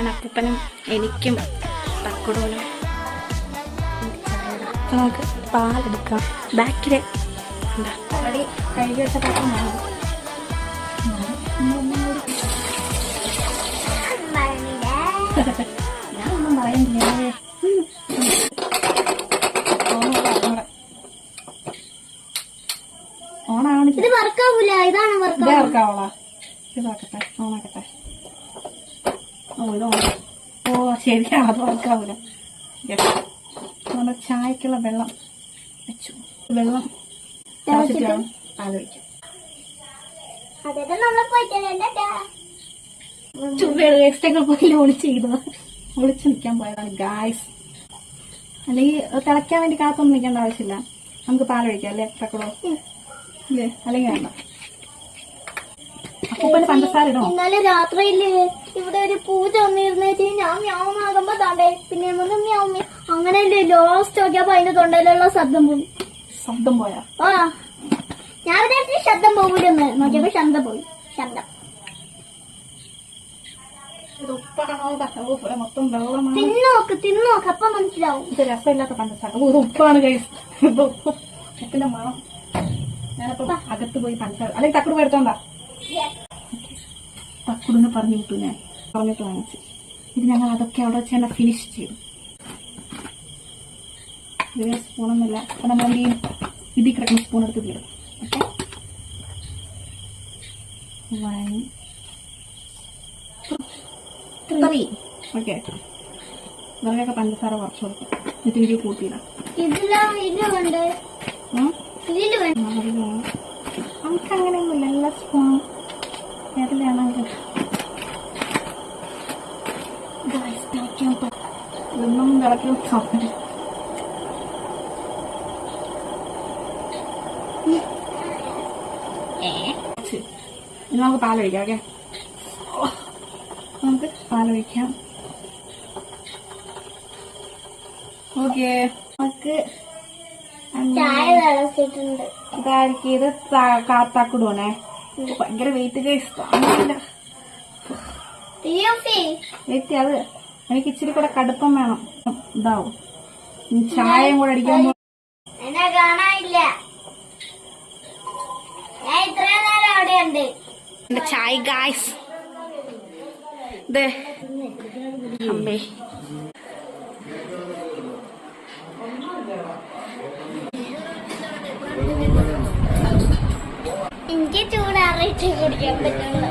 ഞാൻ അപ്പൂപ്പനും എനിക്കും തക്കുടൂനും നമുക്ക് പാലെടുക്കാം. ബാക്കിൽ എന്താ ഓൾറെഡി കഴുകി വെച്ച പാത്രം വേണം. ഞാനൊന്നും പറയുന്നില്ലേ. ഓണാവണില്ല. ഇത് വർക്കാവൂല. ഇതാണ് വർക്കാവോളാ. ഇതാക്കട്ടെ, ഓണാക്കട്ടെ. ഓ ഇത് ഓണ. ഓ ശരിയാ, അത് വർക്കാവൂല. നമ്മുടെ ചായക്കുള്ള വെള്ളം വെച്ചു. വെള്ളം തിളച്ചിട്ടാണ് പാല് വയ്ക്കും. വേസ്റ്റൊക്കെ പോയി ഒളിച്ച് നിൽക്കാൻ പോയതാണ് ഗായ്സ്. അല്ലെങ്കിൽ തിളയ്ക്കാൻ വേണ്ടി കാത്തൊന്നും നിൽക്കേണ്ട ആവശ്യമില്ല. നമുക്ക് പാൽ ഒഴിക്കാം അല്ലേ തക്കടോ? ഇല്ലേ? അല്ലെങ്കിൽ വേണ്ട. അപ്പൂപ്പന് പഞ്ചസാര ഇടണോ? ഇന്നലെ രാത്രിയില് ഇവിടെ ഒരു പൂജ വന്നിരുന്നേച്ച് ഞാൻ മ്യാവുമാകുമ്പോ താണ്ടേ പിന്നെ അങ്ങനെയല്ലേ ലോസ്റ്റ് നോക്കിയപ്പോ അതിന്റെ തൊണ്ടയിലുള്ള ശബ്ദം പോയി. ശബ്ദം പോയാ? ആ ഞാൻ വിചാരിച്ചു ശബ്ദം പോകൂലെന്ന്. നോക്കിയപ്പോ ശബ്ദം പോയി. ശബ്ദം മൊത്തം വെള്ളമാണ്. തിന്നോക്ക് അപ്പൊ മനസ്സിലാവും. ഇത് രസമില്ലാത്ത പഞ്ചസാര. ഇത് ഉപ്പാണ് കൈസ്. ഇത് ഉപ്പിന്റെ മണം. ഞാനപ്പോ അകത്ത് പോയി പഞ്ചസാര അല്ലെങ്കിൽ തക്കുട് പോയി എടുത്തോണ്ടാ. തക്കുടിന്ന് പറഞ്ഞു വിട്ടു. ഞാൻ പറഞ്ഞിട്ട് വാങ്ങിച്ചു. ഇത് ഞങ്ങൾ അതൊക്കെ അവിടെ വെച്ച് തന്നെ ഫിനിഷ് ചെയ്തു. ഇത് സ്പൂണൊന്നുമില്ല. അപ്പൊ നമ്മൾ ഈ ഇതിൽ കിടക്കുന്ന സ്പൂൺ എടുത്ത് തീരും. ഓക്കെ ഇതൊക്കെ പഞ്ചസാര കുറച്ച് കൊടുക്കും. ഇത് ഇതിൽ കൂട്ടിയിടാം. നമുക്ക് അങ്ങനെയൊന്നുമില്ല. എല്ലാ സ്പൂണും ഏതിലാണെങ്കിൽ ഇതൊന്നും വിളക്കാൻ സാധ്യത. നമുക്ക് പാലൊഴിക്കാം. ഓക്കെ നമുക്ക് പാലൊഴിക്കാം. ഓക്കെ നമുക്ക് ഇതായിരിക്കും. ഇത് തക്കുടൂണേ. ഭയങ്കര വെയിറ്റ് കഴിച്ചില്ല. വെയിറ്റ് അത് എനിക്ക് ഇച്ചിരി കൂടെ കടുപ്പം വേണം. ഇതാവും ചായയും കൂടെ അടിക്കുമ്പോ കാണാനില്ല. ഞാൻ ഇത്രയും നേരം അവിടെ ഉണ്ട്. എന്റെ ചായ ഗായ്സ്. ഇത് അമ്പേ എനിക്ക് ചൂടാറിയിട്ട് കുടിക്കാൻ പറ്റുള്ളൂ.